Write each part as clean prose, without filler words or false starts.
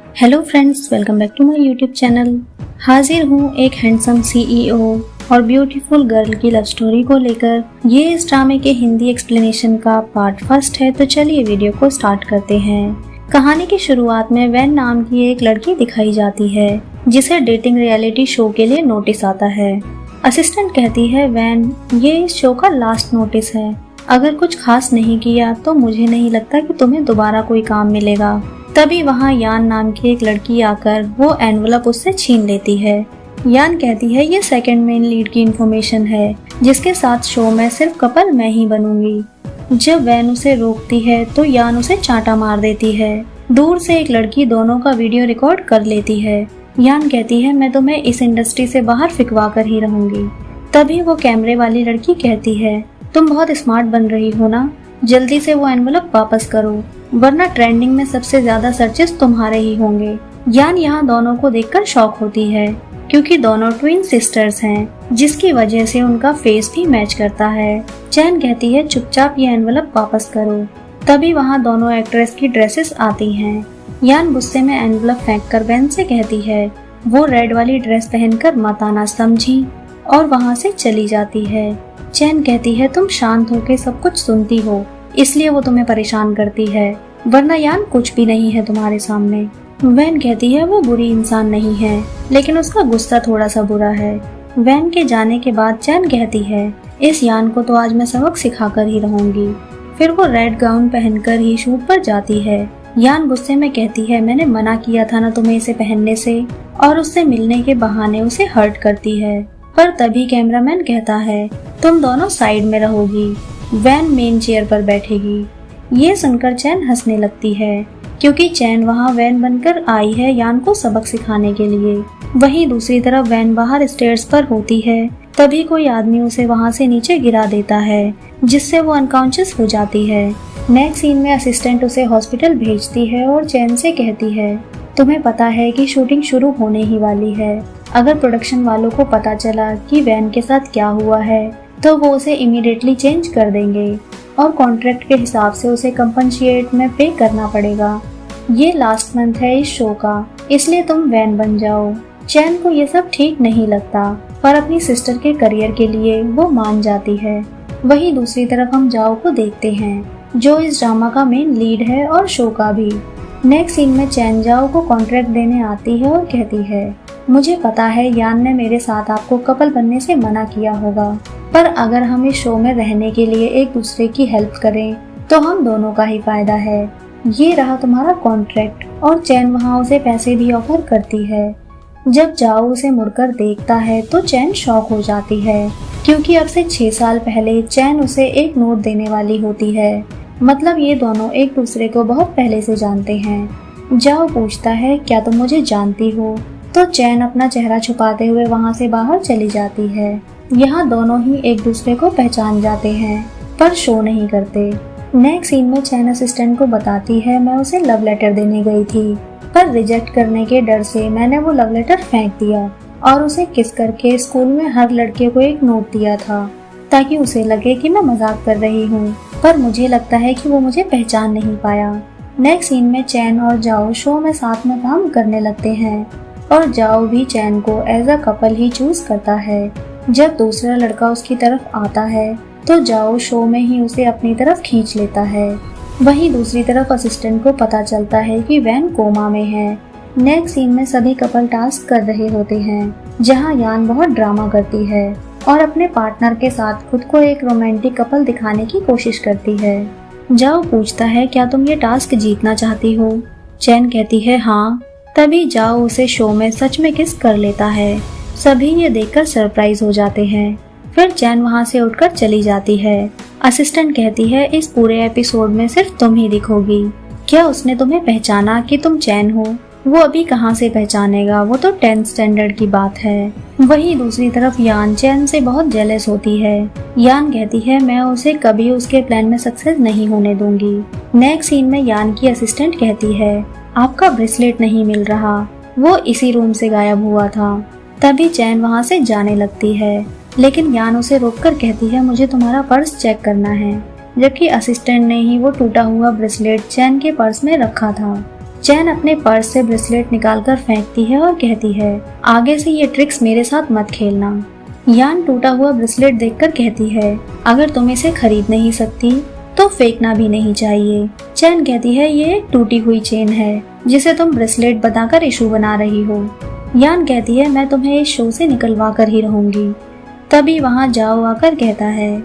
Hello friends, welcome back to my YouTube channel. हाजिर हूँ एक हैंडसम सीईओ और ब्यूटीफुल गर्ल की लव स्टोरी को लेकर। ये इस ड्रामे के हिंदी एक्सप्लेनेशन का पार्ट फर्स्ट है, तो चलिए वीडियो को स्टार्ट करते हैं। कहानी की शुरुआत में वैन नाम की एक लड़की दिखाई जाती है जिसे डेटिंग रियलिटी शो के लिए नोटिस आता है। असिस्टेंट कहती है, वैन, ये इस शो का लास्ट नोटिस है। अगर कुछ खास नहीं किया तो मुझे नहीं लगता कि तुम्हें दोबारा कोई काम मिलेगा। तभी वहाँ यान नाम की एक लड़की आकर वो एनवलप उससे छीन लेती है। यान कहती है, ये सेकंड मेन लीड की इंफॉर्मेशन है जिसके साथ शो में सिर्फ कपल मैं ही बनूंगी। जब वैन उसे रोकती है तो यान उसे चांटा मार देती है। दूर से एक लड़की दोनों का वीडियो रिकॉर्ड कर लेती है। यान कहती है, मैं तुम्हें इस इंडस्ट्री से बाहर फिकवा कर ही रहूंगी। तभी वो कैमरे वाली लड़की कहती है, तुम बहुत स्मार्ट बन रही हो ना, जल्दी से वो एनवलप वापस करो वरना ट्रेंडिंग में सबसे ज्यादा सर्चेस तुम्हारे ही होंगे। यान यहाँ दोनों को देखकर शॉक होती है क्योंकि दोनों ट्विन सिस्टर्स हैं जिसकी वजह से उनका फेस भी मैच करता है। चैन कहती है, चुपचाप ये एनवलप वापस करो। तभी वहाँ दोनों एक्ट्रेस की ड्रेसेस आती हैं। यान गुस्से में एनवलप फेंक कर वैन से कहती है, वो रेड वाली ड्रेस पहनकर मत आना, समझी, और वहाँ से चली जाती है। चैन कहती है, तुम शांत होकर सब कुछ सुनती हो इसलिए वो तुम्हें परेशान करती है, वरना यान कुछ भी नहीं है तुम्हारे सामने। वैन कहती है, वो बुरी इंसान नहीं है लेकिन उसका गुस्सा थोड़ा सा बुरा है। वैन के जाने के बाद चैन कहती है, इस यान को तो आज मैं सबक सिखाकर ही रहूंगी। फिर वो रेड गाउन पहनकर ही शूट पर जाती है। यान गुस्से में कहती है, मैंने मना किया था ना तुम्हें इसे पहनने से, और उससे मिलने के बहाने उसे हर्ट करती है। पर तभी कैमरामैन कहता है, तुम दोनों साइड में रहोगी, वैन मेन चेयर पर बैठेगी। ये सुनकर चैन हंसने लगती है क्योंकि चैन वहाँ वैन बनकर आई है यान को सबक सिखाने के लिए। वहीं दूसरी तरफ वैन बाहर स्टेयर्स पर होती है। तभी कोई आदमी उसे वहाँ से नीचे गिरा देता है जिससे वो अनकॉन्शियस हो जाती है। नेक्स्ट सीन में असिस्टेंट उसे हॉस्पिटल भेजती है और चैन से कहती है, तुम्हें पता है कि शूटिंग शुरू होने ही वाली है। अगर प्रोडक्शन वालों को पता चला कि वैन के साथ क्या हुआ है तो वो उसे इमीडिएटली चेंज कर देंगे और कॉन्ट्रैक्ट के हिसाब से उसे कंपनसेट में पे करना पड़ेगा। ये लास्ट मंथ है इस शो का, इसलिए तुम वैन बन जाओ। चैन को ये सब ठीक नहीं लगता पर अपनी सिस्टर के करियर के लिए वो मान जाती है। वहीं दूसरी तरफ हम जाओ को देखते हैं जो इस ड्रामा का मेन लीड है और शो का भी। नेक्स्ट सीन में चैन जाओ को कॉन्ट्रैक्ट देने आती है और कहती है, मुझे पता है यान ने मेरे साथ आपको कपल बनने से मना किया होगा, पर अगर हम इस शो में रहने के लिए एक दूसरे की हेल्प करें तो हम दोनों का ही फायदा है। ये रहा तुम्हारा कॉन्ट्रैक्ट। और चैन वहाँ उसे पैसे भी ऑफर करती है। जब जाओ उसे मुड़कर देखता है तो चैन शॉक हो जाती है क्योंकि अब से 6 साल पहले चैन उसे एक नोट देने वाली होती है। मतलब ये दोनों एक दूसरे को बहुत पहले से जानते हैं। जाओ पूछता है, क्या तुम मुझे जानती हो? तो चैन अपना चेहरा छुपाते हुए वहाँ से बाहर चली जाती है। यहाँ दोनों ही एक दूसरे को पहचान जाते हैं पर शो नहीं करते। नेक्स्ट सीन में चैन असिस्टेंट को बताती है, मैं उसे लव लेटर देने गई थी पर रिजेक्ट करने के डर से मैंने वो लव लेटर फेंक दिया और उसे किस करके स्कूल में हर लड़के को एक नोट दिया था ताकि उसे लगे कि मैं मजाक कर रही हूँ, पर मुझे लगता है कि वो मुझे पहचान नहीं पाया। नेक्स्ट सीन में चैन और जाओ शो में साथ में काम करने लगते हैं और जाओ भी चैन को एज अ कपल ही चूज करता है। जब दूसरा लड़का उसकी तरफ आता है तो जाओ शो में ही उसे अपनी तरफ खींच लेता है। वहीं दूसरी तरफ असिस्टेंट को पता चलता है कि वैन कोमा में है। नेक्स्ट सीन में सभी कपल टास्क कर रहे होते हैं जहां यान बहुत ड्रामा करती है और अपने पार्टनर के साथ खुद को एक रोमांटिक कपल दिखाने की कोशिश करती है। जाओ पूछता है, क्या तुम ये टास्क जीतना चाहती हो? चैन कहती है, हाँ। तभी जाओ उसे शो में सच में किस कर लेता है। सभी ये देखकर सरप्राइज हो जाते हैं। फिर चैन वहाँ से उठकर चली जाती है। असिस्टेंट कहती है, इस पूरे एपिसोड में सिर्फ तुम ही दिखोगी। क्या उसने तुम्हें पहचाना कि तुम चैन हो? वो अभी कहाँ से पहचानेगा, वो तो 10th स्टैंडर्ड की बात है। वहीं दूसरी तरफ यान चैन से बहुत जेलस होती है। यान कहती है, मैं उसे कभी उसके प्लान में सक्सेस नहीं होने दूंगी। नेक्स्ट सीन में यान की असिस्टेंट कहती है, आपका ब्रेसलेट नहीं मिल रहा, वो इसी रूम से गायब हुआ था। तभी चैन वहाँ से जाने लगती है लेकिन यान उसे रोककर कहती है, मुझे तुम्हारा पर्स चेक करना है, जबकि असिस्टेंट ने ही वो टूटा हुआ ब्रेसलेट चैन के पर्स में रखा था। चैन अपने पर्स से ब्रेसलेट निकालकर फेंकती है और कहती है, आगे से ये ट्रिक्स मेरे साथ मत खेलना। यान टूटा हुआ ब्रेसलेट देखकर कहती है, अगर तुम इसे खरीद नहीं सकती तो फेंकना भी नहीं चाहिए। चैन कहती है, ये एक टूटी हुई चेन है जिसे तुम ब्रेसलेट बताकर इशू बना रही हो। यान कहती है, मैं तुम्हें इस शो से निकलवा कर ही रहूंगी। तभी वहाँ जाओ आकर कहता है,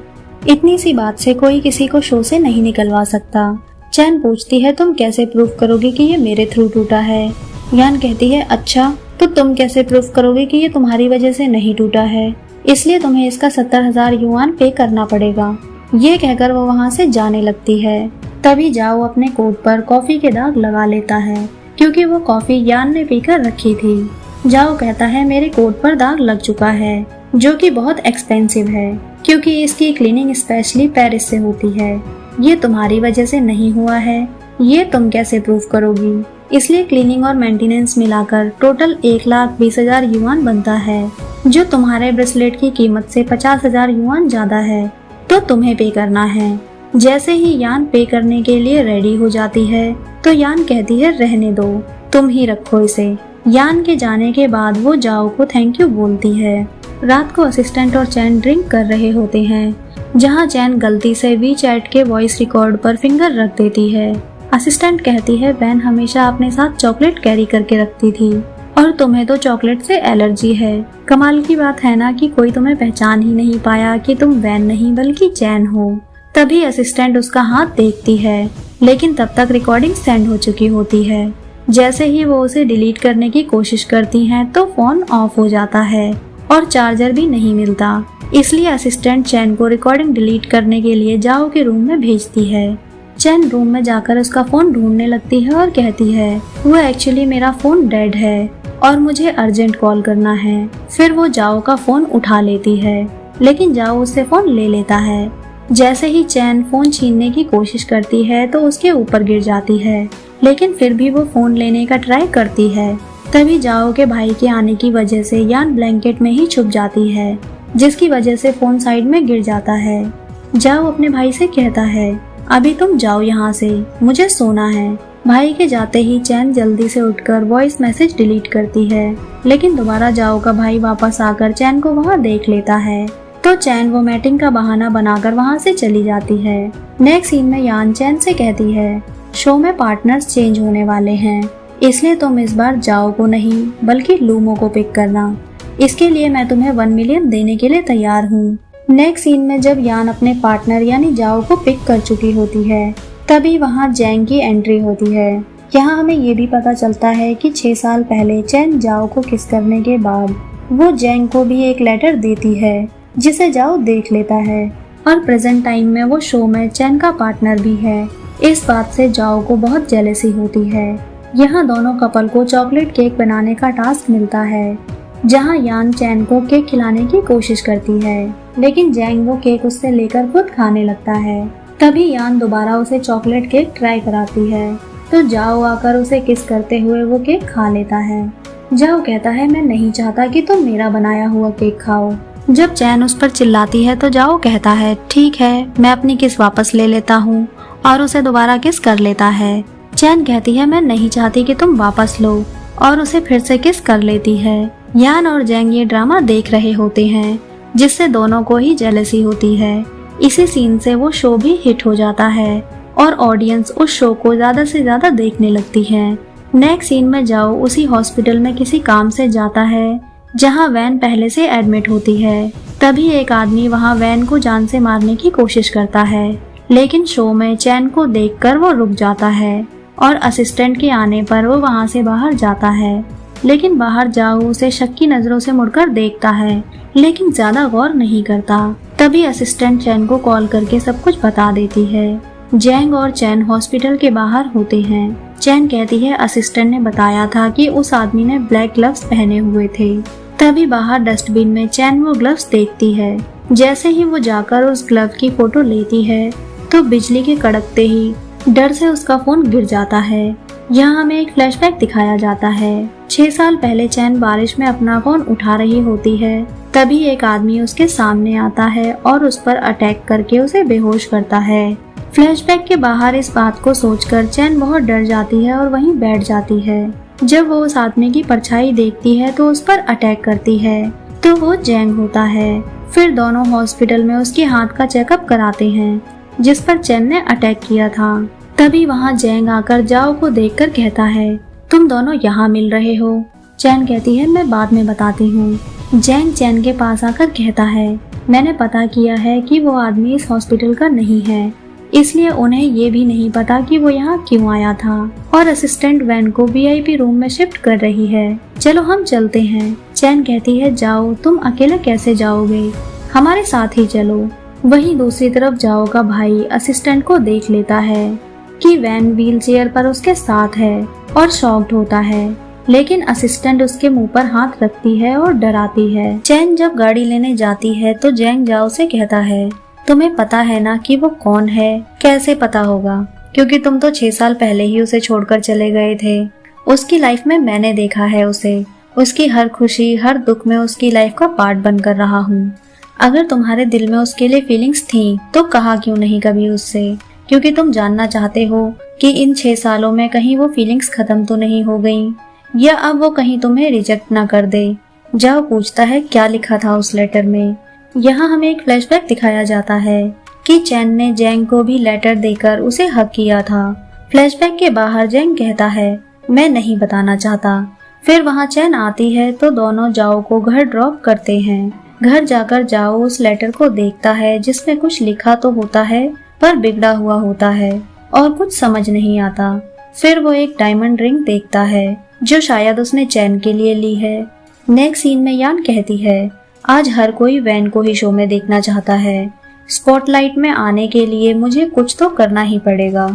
इतनी सी बात से कोई किसी को शो से नहीं निकलवा सकता। चैन पूछती है, तुम कैसे प्रूफ करोगे कि ये मेरे थ्रू टूटा है? यान कहती है, अच्छा तो तुम कैसे प्रूफ करोगे कि ये तुम्हारी वजह से नहीं टूटा है? इसलिए तुम्हें इसका 70,000 युआन पे करना पड़ेगा। ये कहकर वो वहाँ से जाने लगती है। तभी जाओ अपने कोट पर कॉफी के दाग लगा लेता है क्योंकि वो कॉफी यान ने पीकर रखी थी। जाओ कहता है, मेरे कोट पर दाग लग चुका है जो कि बहुत एक्सपेंसिव है क्योंकि इसकी क्लीनिंग स्पेशली पेरिस से होती है। ये तुम्हारी वजह से नहीं हुआ है, ये तुम कैसे प्रूफ करोगी? इसलिए क्लीनिंग और मेंटेनेंस मिलाकर टोटल 1,20,000 युआन बनता है जो तुम्हारे ब्रेसलेट की कीमत से 50,000 युआन ज्यादा है, तो तुम्हें पे करना है। जैसे ही यान पे करने के लिए रेडी हो जाती है तो यान कहती है, रहने दो, तुम ही रखो इसे। यान के जाने के बाद वो जाओ को थैंक यू बोलती है। रात को असिस्टेंट और चैन ड्रिंक कर रहे होते हैं जहाँ चैन गलती से वीचैट के वॉइस रिकॉर्ड पर फिंगर रख देती है। असिस्टेंट कहती है, वैन हमेशा अपने साथ चॉकलेट कैरी करके रखती थी और तुम्हें तो चॉकलेट से एलर्जी है। कमाल की बात है ना कि कोई तुम्हें पहचान ही नहीं पाया कि तुम वैन नहीं बल्कि चैन हो। तभी असिस्टेंट उसका हाथ देखती है लेकिन तब तक रिकॉर्डिंग सेंड हो चुकी होती है। जैसे ही वो उसे डिलीट करने की कोशिश करती हैं तो फोन ऑफ हो जाता है और चार्जर भी नहीं मिलता। इसलिए असिस्टेंट चैन को रिकॉर्डिंग डिलीट करने के लिए जाओ के रूम में भेजती है। चैन रूम में जाकर उसका फोन ढूंढने लगती है और कहती है, वो एक्चुअली मेरा फोन डेड है और मुझे अर्जेंट कॉल करना है। फिर वो जाओ का फोन उठा लेती है लेकिन जाओ उससे फोन ले लेता है। जैसे ही चैन फोन छीनने की कोशिश करती है तो उसके ऊपर गिर जाती है लेकिन फिर भी वो फोन लेने का ट्राई करती है। तभी जाओ के भाई के आने की वजह से यान ब्लैंकेट में ही छुप जाती है जिसकी वजह से फोन साइड में गिर जाता है। जाओ अपने भाई से कहता है, अभी तुम जाओ यहाँ से, मुझे सोना है। भाई के जाते ही चैन जल्दी से उठकर वॉइस मैसेज डिलीट करती है लेकिन दोबारा जाओ का भाई वापस आकर चैन को वहाँ देख लेता है तो चैन वो मैटिंग का बहाना बनाकर वहाँ से चली जाती है। नेक्स्ट सीन में यान चैन से कहती है, शो में पार्टनर्स चेंज होने वाले हैं इसलिए तुम इस बार जाओ को नहीं बल्कि लूमो को पिक करना। इसके लिए मैं तुम्हें 1 मिलियन देने के लिए तैयार हूँ। नेक्स्ट सीन में जब यान अपने पार्टनर यानी जाओ को पिक कर चुकी होती है तभी वहाँ जैंग की एंट्री होती है। यहाँ हमें ये भी पता चलता है कि 6 साल पहले चैन जाओ को किस करने के बाद वो जैंग को भी एक लेटर देती है जिसे जाओ देख लेता है और प्रेजेंट टाइम में वो शो में चैन का पार्टनर भी है। इस बात से जाओ को बहुत जेलसी होती है। यहाँ दोनों कपल को चॉकलेट केक बनाने का टास्क मिलता है जहाँ यान चैन को केक खिलाने की कोशिश करती है लेकिन जैंग वो केक उससे लेकर खुद खाने लगता है। तभी यान दोबारा उसे चॉकलेट केक ट्राई कराती है तो जाओ आकर उसे किस करते हुए वो केक खा लेता है। जाओ कहता है, मैं नहीं चाहता कि तुम मेरा बनाया हुआ केक खाओ। जब चैन उस पर चिल्लाती है तो जाओ कहता है, ठीक है मैं अपनी किस वापस ले लेता हूँ और उसे दोबारा किस कर लेता है। चैन कहती है, मैं नहीं चाहती कि तुम वापस लो और उसे फिर से किस कर लेती है। यान और जैंग ये ड्रामा देख रहे होते हैं जिससे दोनों को ही जेलसी होती है। इसी सीन से वो शो भी हिट हो जाता है और ऑडियंस उस शो को ज्यादा से ज्यादा देखने लगती है। नेक्स्ट सीन में जाओ उसी हॉस्पिटल में किसी काम से जाता है जहां वैन पहले से एडमिट होती है। तभी एक आदमी वहां वैन को जान से मारने की कोशिश करता है लेकिन शो में चैन को देखकर वो रुक जाता है और असिस्टेंट के आने पर वो वहां से बाहर जाता है लेकिन बाहर जाओ उसे शक की नजरों से मुड़कर देखता है लेकिन ज्यादा गौर नहीं करता। तभी असिस्टेंट चैन को कॉल करके सब कुछ बता देती है। जैंग और चैन हॉस्पिटल के बाहर होते हैं। चैन कहती है, असिस्टेंट ने बताया था कि उस आदमी ने ब्लैक ग्लव्स पहने हुए थे। तभी बाहर डस्टबिन में चैन वो ग्लव्स देखती है। जैसे ही वो जाकर उस ग्लव की फोटो लेती है तो बिजली के कड़कते ही डर से उसका फोन गिर जाता है। यहाँ हमें एक फ्लैशबैक दिखाया जाता है। 6 साल पहले चैन बारिश में अपना फोन उठा रही होती है। तभी एक आदमी उसके सामने आता है और उस पर अटैक करके उसे बेहोश करता है फ्लैशबैक के बाहर इस बात को सोचकर चैन बहुत डर जाती है और वहीं बैठ जाती है। जब वो उस आदमी की परछाई देखती है तो उस पर अटैक करती है, तो वो जैंग होता है। फिर दोनों हॉस्पिटल में उसके हाथ का चेकअप कराते हैं जिस पर चैन ने अटैक किया था। तभी वहाँ जैंग आकर जाओ को देखकर कहता है, तुम दोनों यहाँ मिल रहे हो? चैन कहती है, मैं बाद में बताती हूँ। जैंग चैन के पास आकर कहता है, मैंने पता किया है कि वो आदमी इस हॉस्पिटल का नहीं है, इसलिए उन्हें ये भी नहीं पता कि वो यहाँ क्यों आया था, और असिस्टेंट वैन को वीआईपी रूम में शिफ्ट कर रही है। चलो हम चलते हैं। चैन कहती है, जाओ तुम अकेले कैसे जाओगे, हमारे साथ ही चलो। वहीं दूसरी तरफ जाओ का भाई असिस्टेंट को देख लेता है कि वैन व्हील चेयर पर उसके साथ है और शॉक्ड होता है, लेकिन असिस्टेंट उसके मुंह पर हाथ रखती है और डराती है। चैन जब गाड़ी लेने जाती है तो जैंग जाओ से कहता है, तुम्हें पता है ना कि वो कौन है? कैसे पता होगा, क्योंकि तुम तो 6 साल पहले ही उसे छोड़कर चले गए थे। उसकी लाइफ में मैंने देखा है उसे, उसकी हर खुशी हर दुख में उसकी लाइफ का पार्ट बनकर रहा हूँ। अगर तुम्हारे दिल में उसके लिए फीलिंग्स थी तो कहा क्यों नहीं कभी उससे, क्योंकि तुम जानना चाहते हो कि इन 6 सालों में कहीं वो फीलिंग्स खत्म तो नहीं हो गई, या अब वो कहीं तुम्हें रिजेक्ट ना कर दे। जाओ पूछता है क्या लिखा था उस लेटर में। यहाँ हमें एक फ्लैशबैक दिखाया जाता है कि चैन ने जैंग को भी लेटर देकर उसे हक किया था। फ्लैशबैक के बाहर जैंग कहता है, मैं नहीं बताना चाहता। फिर वहाँ चैन आती है तो दोनों जाओ को घर ड्रॉप करते हैं। घर जाकर जाओ उस लेटर को देखता है जिसमें कुछ लिखा तो होता है पर बिगड़ा हुआ होता है और कुछ समझ नहीं आता। फिर वो एक डायमंड रिंग देखता है जो शायद उसने चैन के लिए ली है। नेक्स्ट सीन में यान कहती है, आज हर कोई वैन को ही शो में देखना चाहता है, स्पॉटलाइट में आने के लिए मुझे कुछ तो करना ही पड़ेगा।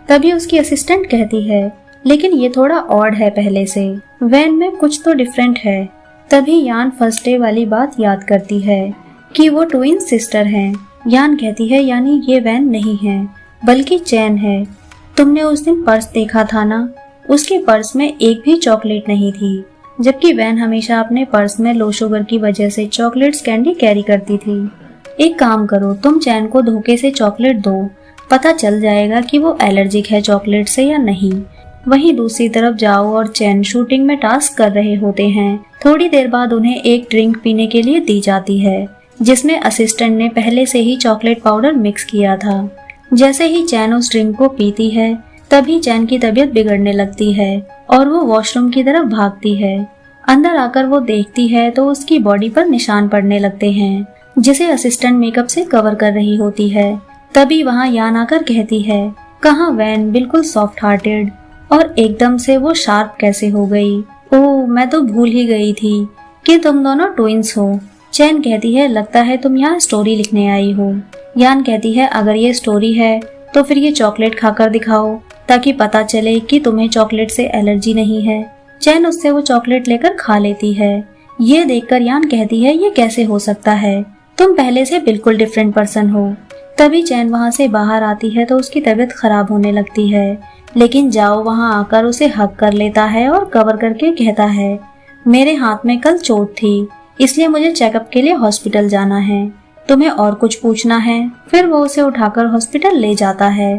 तभी उसकी असिस्टेंट कहती है, लेकिन ये थोड़ा ऑड है पहले से, वैन में कुछ तो डिफरेंट है। तभी यान फर्स्ट डे वाली बात याद करती है कि वो ट्विन सिस्टर हैं। यान कहती है, यानी ये वैन नहीं है बल्कि चैन है। तुमने उस दिन पर्स देखा था ना, उसके पर्स में एक भी चॉकलेट नहीं थी, जबकि वैन हमेशा अपने पर्स में लो शुगर की वजह से चॉकलेट्स कैंडी कैरी करती थी। एक काम करो, तुम चैन को धोखे से चॉकलेट दो, पता चल जाएगा कि वो एलर्जिक है चॉकलेट से या नहीं। वहीं दूसरी तरफ जाओ और चैन शूटिंग में टास्क कर रहे होते हैं। थोड़ी देर बाद उन्हें एक ड्रिंक पीने के लिए दी जाती है जिसमें असिस्टेंट ने पहले से ही चॉकलेट पाउडर मिक्स किया था। जैसे ही चैन उस ड्रिंक को पीती है तभी चैन की तबीयत बिगड़ने लगती है और वो वॉशरूम की तरफ भागती है। अंदर आकर वो देखती है तो उसकी बॉडी पर निशान पड़ने लगते हैं जिसे असिस्टेंट मेकअप से कवर कर रही होती है। तभी वहाँ यान आकर कहती है, कहाँ वैन बिल्कुल सॉफ्ट हार्टेड, और एकदम से वो शार्प कैसे हो गई। ओह, मैं तो भूल ही गई थी कि तुम दोनों ट्विंस हो। चैन कहती है, लगता है तुम यहाँ स्टोरी लिखने आई हो। यान कहती है, अगर ये स्टोरी है तो फिर ये चॉकलेट खाकर दिखाओ ताकि पता चले कि तुम्हें चॉकलेट से एलर्जी नहीं है। चैन उससे वो चॉकलेट लेकर खा लेती है। ये देखकर यान कहती है, ये कैसे हो सकता है, तुम पहले से बिल्कुल डिफरेंट पर्सन हो। तभी चैन वहाँ से बाहर आती है तो उसकी तबीयत खराब होने लगती है, लेकिन जाओ वहाँ आकर उसे हग कर लेता है और कवर करके कहता है, मेरे हाथ में कल चोट थी इसलिए मुझे चेकअप के लिए हॉस्पिटल जाना है, तुम्हें और कुछ पूछना है? फिर वो उसे उठाकर हॉस्पिटल ले जाता है।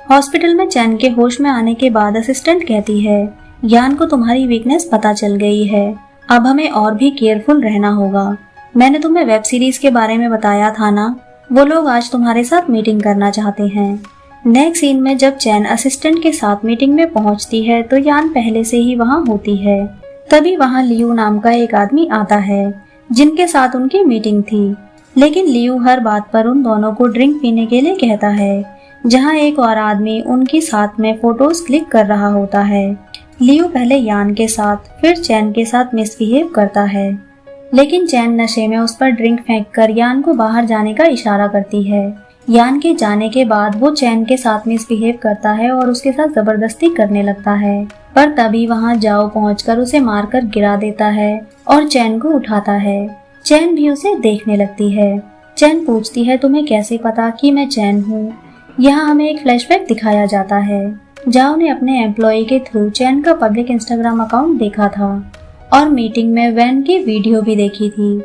हॉस्पिटल में चैन के होश में आने के बाद असिस्टेंट कहती है, यान को तुम्हारी वीकनेस पता चल गई है, अब हमें और भी केयरफुल रहना होगा। मैंने तुम्हें वेब सीरीज के बारे में बताया था ना, वो लोग आज तुम्हारे साथ मीटिंग करना चाहते हैं। नेक्स्ट सीन में जब चैन असिस्टेंट के साथ मीटिंग में पहुंचती है तो यान पहले से ही वहां होती है। तभी वहां लियू नाम का एक आदमी आता है जिनके साथ उनकी मीटिंग थी, लेकिन लियू हर बात पर उन दोनों को ड्रिंक पीने के लिए कहता है, जहां एक और आदमी उनकी साथ में फोटोज क्लिक कर रहा होता है। लियू पहले यान के साथ फिर चैन के साथ मिसबिहेव करता है, लेकिन चैन नशे में उस पर ड्रिंक फेंककर यान को बाहर जाने का इशारा करती है। यान के जाने के बाद वो चैन के साथ मिसबिहेव करता है और उसके साथ जबरदस्ती करने लगता है, पर तभी वहां जाओ पहुंचकर उसे मारकर गिरा देता है और चैन को उठाता है। चैन भी उसे देखने लगती है। चैन पूछती है, तुम्हें कैसे पता कि मैं चैन हूँ? यहाँ हमें एक फ्लैशबैक दिखाया जाता है। जाओ ने अपने एम्प्लॉय के थ्रू चैन का पब्लिक इंस्टाग्राम अकाउंट देखा था और मीटिंग में वैन की वीडियो भी देखी थी।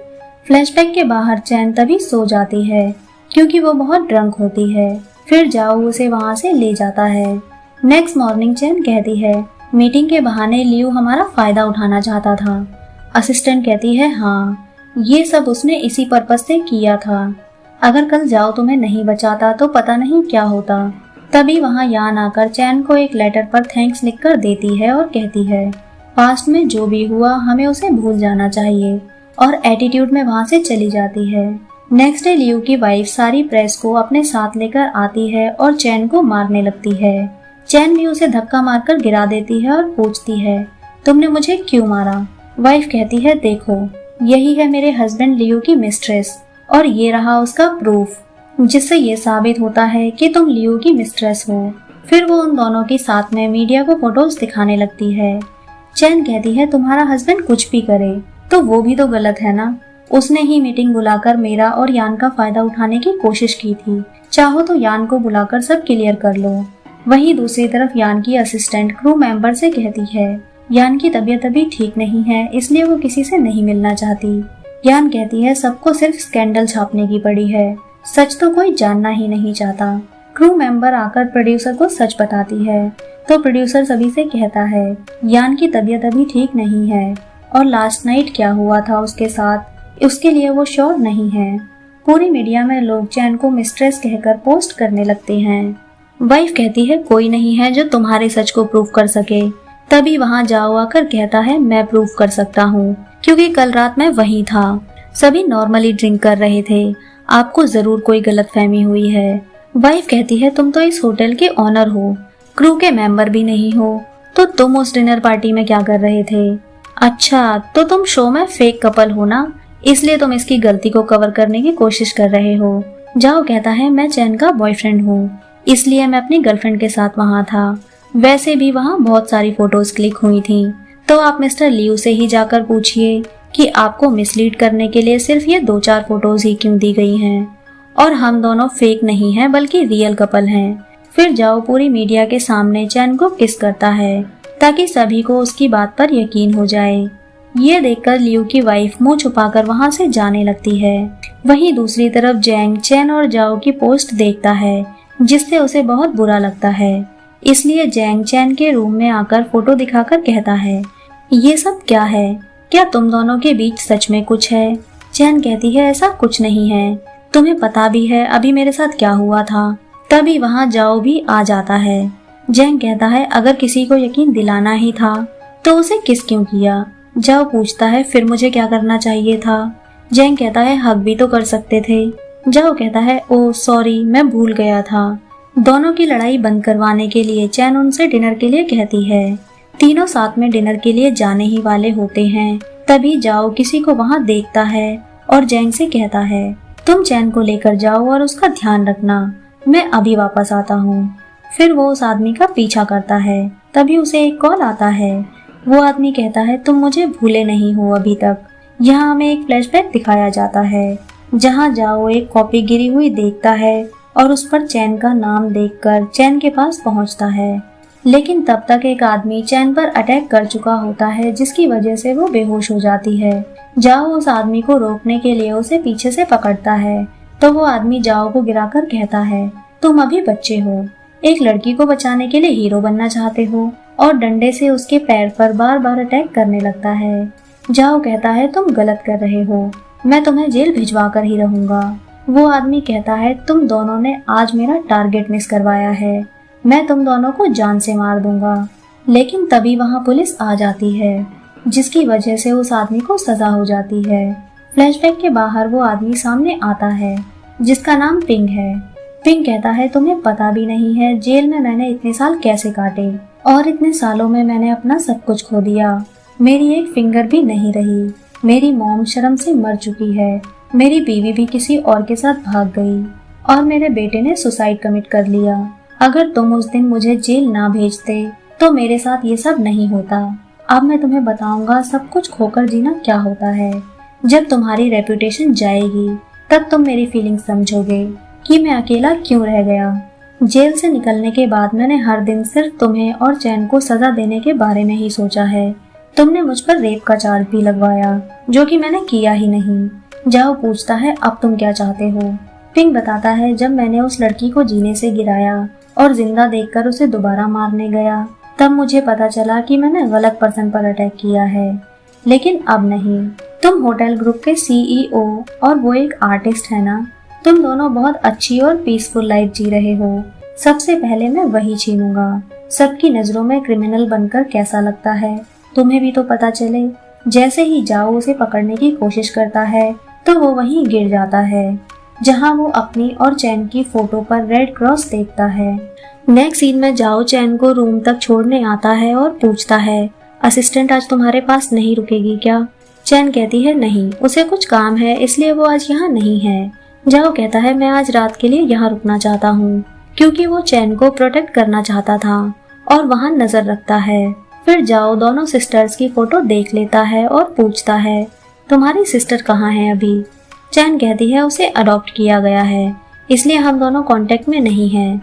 फ्लैशबैक के बाहर चैन तभी सो जाती है क्योंकि वो बहुत ड्रंक होती है। फिर जाओ उसे वहाँ से ले जाता है। नेक्स्ट मॉर्निंग चैन कहती है, मीटिंग के बहाने लियू हमारा फायदा उठाना चाहता था। असिस्टेंट कहती है, हाँ, ये सब उसने इसी पर्पज से किया था। अगर कल जाओ तुम्हें नहीं बचाता तो पता नहीं क्या होता। तभी वहाँ यान आकर चैन को एक लेटर पर थैंक्स लिखकर देती है और कहती है, पास्ट में जो भी हुआ हमें उसे भूल जाना चाहिए, और एटीट्यूड में वहाँ से चली जाती है। नेक्स्ट डे लियू की वाइफ सारी प्रेस को अपने साथ लेकर आती है और चैन को मारने लगती है। चैन भी उसे धक्का मारकर गिरा देती है और पूछती है, तुमने मुझे क्यों मारा? वाइफ कहती है, देखो यही है मेरे हस्बैंड लियू की मिस्ट्रेस, और ये रहा उसका प्रूफ, जिससे ये साबित होता है कि तुम लियू की मिस्ट्रेस हो। फिर वो उन दोनों के साथ में मीडिया को फोटोज दिखाने लगती है। चैन कहती है, तुम्हारा हस्बैंड कुछ भी करे तो वो भी तो गलत है ना। उसने ही मीटिंग बुलाकर मेरा और यान का फायदा उठाने की कोशिश की थी। चाहो तो यान को बुलाकर सब क्लियर कर लो। वहीं दूसरी तरफ यान की असिस्टेंट क्रू मेंबर से कहती है, यान की तबीयत अभी ठीक नहीं है, इसलिए वो किसी से नहीं मिलना चाहती। यान कहती है, सबको सिर्फ स्कैंडल छापने की पड़ी है, सच तो कोई जानना ही नहीं चाहता। क्रू मेंबर आकर प्रोड्यूसर को सच बताती है तो प्रोड्यूसर सभी से कहता है, यान की तबीयत अभी ठीक नहीं है और लास्ट नाइट क्या हुआ था उसके साथ, उसके लिए वो श्योर नहीं है। पूरी मीडिया में लोग चैन को मिस्ट्रेस कहकर पोस्ट करने लगते हैं। वाइफ कहती है, कोई नहीं है जो तुम्हारे सच को प्रूव कर सके। तभी वहाँ जाओ आकर कहता है, मैं प्रूव कर सकता हूँ, क्योंकि कल रात मैं वहीं था। सभी नॉर्मली ड्रिंक कर रहे थे, आपको जरूर कोई गलतफहमी हुई है। वाइफ कहती है, तुम तो इस होटल के ऑनर हो, क्रू के मेंबर भी नहीं हो, तो तुम उस डिनर पार्टी में क्या कर रहे थे? अच्छा, तो तुम शो में फेक कपल हो ना, इसलिए तुम इसकी गलती को कवर करने की कोशिश कर रहे हो। जाओ कहता है, मैं चैन का बॉयफ्रेंड हूँ, इसलिए मैं अपनी गर्लफ्रेंड के साथ वहाँ था। वैसे भी वहाँ बहुत सारी फोटोज क्लिक हुई थी, तो आप मिस्टर लियू से ही जाकर पूछिए कि आपको मिसलीड करने के लिए सिर्फ ये 2-4 फोटोज ही क्यों दी गई हैं, और हम दोनों फेक नहीं हैं बल्कि रियल कपल हैं। फिर जाओ पूरी मीडिया के सामने चैन को किस करता है ताकि सभी को उसकी बात पर यकीन हो जाए। ये देखकर लियू की वाइफ मुंह छुपाकर वहां से जाने लगती है। वहीं दूसरी तरफ जैंग चैन और जाओ की पोस्ट देखता है, जिससे उसे बहुत बुरा लगता है। इसलिए जैंग चैन के रूम में आकर फोटो दिखाकर कहता है, ये सब क्या है? क्या तुम दोनों के बीच सच में कुछ है? चैन कहती है, ऐसा कुछ नहीं है, तुम्हें पता भी है अभी मेरे साथ क्या हुआ था। तभी वहाँ जाओ भी आ जाता है। जैंग कहता है, अगर किसी को यकीन दिलाना ही था तो उसे किस क्यों किया? जाओ पूछता है, फिर मुझे क्या करना चाहिए था? जैंग कहता है, हक भी तो कर सकते थे। जाओ कहता है, ओह सॉरी, मैं भूल गया था। दोनों की लड़ाई बंद करवाने के लिए चैन उनसे डिनर के लिए कहती है। तीनों साथ में डिनर के लिए जाने ही वाले होते हैं। तभी जाओ किसी को वहाँ देखता है और जैंग से कहता है, तुम चैन को लेकर जाओ और उसका ध्यान रखना, मैं अभी वापस आता हूँ। फिर वो उस आदमी का पीछा करता है। तभी उसे एक कॉल आता है। वो आदमी कहता है, तुम मुझे भूले नहीं हो अभी तक। यहाँ हमें एक फ्लैशबैक दिखाया जाता है, जहाँ जाओ एक कॉपी गिरी हुई देखता है और उस पर चैन का नाम देखकर चैन के पास पहुँचता है। लेकिन तब तक एक आदमी चैन पर अटैक कर चुका होता है, जिसकी वजह से वो बेहोश हो जाती है। जाओ उस आदमी को रोकने के लिए उसे पीछे से पकड़ता है, तो वो आदमी जाओ को गिराकर कहता है, तुम अभी बच्चे हो, एक लड़की को बचाने के लिए हीरो बनना चाहते हो, और डंडे से उसके पैर पर बार बार अटैक करने लगता है। जाओ कहता है, तुम गलत कर रहे हो, मैं तुम्हें जेल भिजवा कर ही रहूंगा। वो आदमी कहता है, तुम दोनों ने आज मेरा टारगेट मिस करवाया है, मैं तुम दोनों को जान से मार दूंगा। लेकिन तभी वहाँ पुलिस आ जाती है, जिसकी वजह से उस आदमी को सजा हो जाती है। फ्लैशबैक के बाहर वो आदमी सामने आता है, जिसका नाम पिंग है। पिंग कहता है, तुम्हें पता भी नहीं है जेल में मैंने इतने साल कैसे काटे, और इतने सालों में मैंने अपना सब कुछ खो दिया। मेरी एक फिंगर भी नहीं रही, मेरी मॉम शर्म से मर चुकी है, मेरी बीवी भी किसी और के साथ भाग गई, और मेरे बेटे ने सुसाइड कमिट कर लिया। अगर तुम उस दिन मुझे जेल ना भेजते तो मेरे साथ ये सब नहीं होता। अब मैं तुम्हें बताऊंगा सब कुछ खोकर जीना क्या होता है। जब तुम्हारी रेपुटेशन जाएगी तब तुम मेरी फीलिंग समझोगे कि मैं अकेला क्यों रह गया। जेल से निकलने के बाद मैंने हर दिन सिर्फ तुम्हें और चैन को सजा देने के बारे में ही सोचा है। तुमने मुझ पर रेप का चार्ज भी लगवाया, जो कि मैंने किया ही नहीं। जाओ पूछता है, अब तुम क्या चाहते हो? पिंग बताता है, जब मैंने उस लड़की को जीने से गिराया और जिंदा देखकर उसे दोबारा मारने गया, तब मुझे पता चला कि मैंने गलत पर्सन पर अटैक किया है, लेकिन अब नहीं। तुम होटल ग्रुप के CEO और वो एक आर्टिस्ट है ना, तुम दोनों बहुत अच्छी और पीसफुल लाइफ जी रहे हो। सबसे पहले मैं वही छीनूंगा। सबकी नजरों में क्रिमिनल बनकर कैसा लगता है, तुम्हें भी तो पता चले। जैसे ही जाओ उसे पकड़ने की कोशिश करता है तो वो वहीं गिर जाता है जहां वो अपनी और चैन की फोटो पर रेड क्रॉस देखता है। नेक्स्ट सीन में जाओ चैन को रूम तक छोड़ने आता है और पूछता है, असिस्टेंट आज तुम्हारे पास नहीं रुकेगी क्या? चैन कहती है नहीं, उसे कुछ काम है इसलिए वो आज यहाँ नहीं है। जाओ कहता है, मैं आज रात के लिए यहाँ रुकना चाहता हूँ, क्योंकि वो चैन को प्रोटेक्ट करना चाहता था और वहाँ नजर रखता है। फिर जाओ दोनों सिस्टर्स की फोटो देख लेता है और पूछता है, तुम्हारी सिस्टर कहाँ है अभी? चैन कहती है, उसे अडॉप्ट किया गया है, इसलिए हम दोनों कांटेक्ट में नहीं हैं।